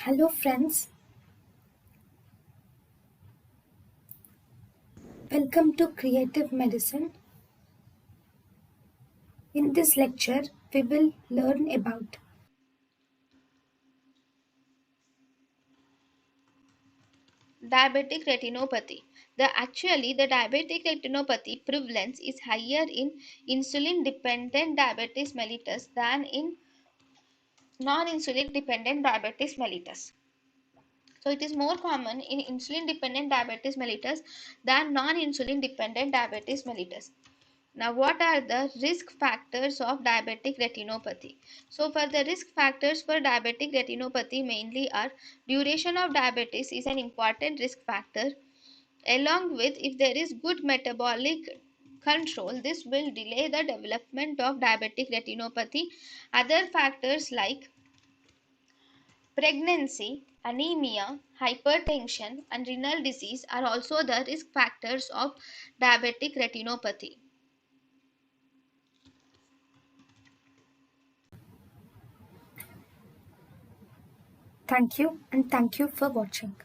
Hello friends, welcome to Creative Medicine. In this lecture, we will learn about Diabetic retinopathy. The diabetic retinopathy prevalence is higher in insulin dependent diabetes mellitus than in non insulin dependent diabetes mellitus. So it is more common in insulin dependent diabetes mellitus than non insulin dependent diabetes mellitus. Now, what are the risk factors of diabetic retinopathy? So, for the risk factors for diabetic retinopathy mainly are duration of diabetes is an important risk factor. Along with, if there is good metabolic control, this will delay the development of diabetic retinopathy. Other factors like pregnancy, anemia, hypertension, and renal disease are also the risk factors of diabetic retinopathy. thank you and thank you for watching.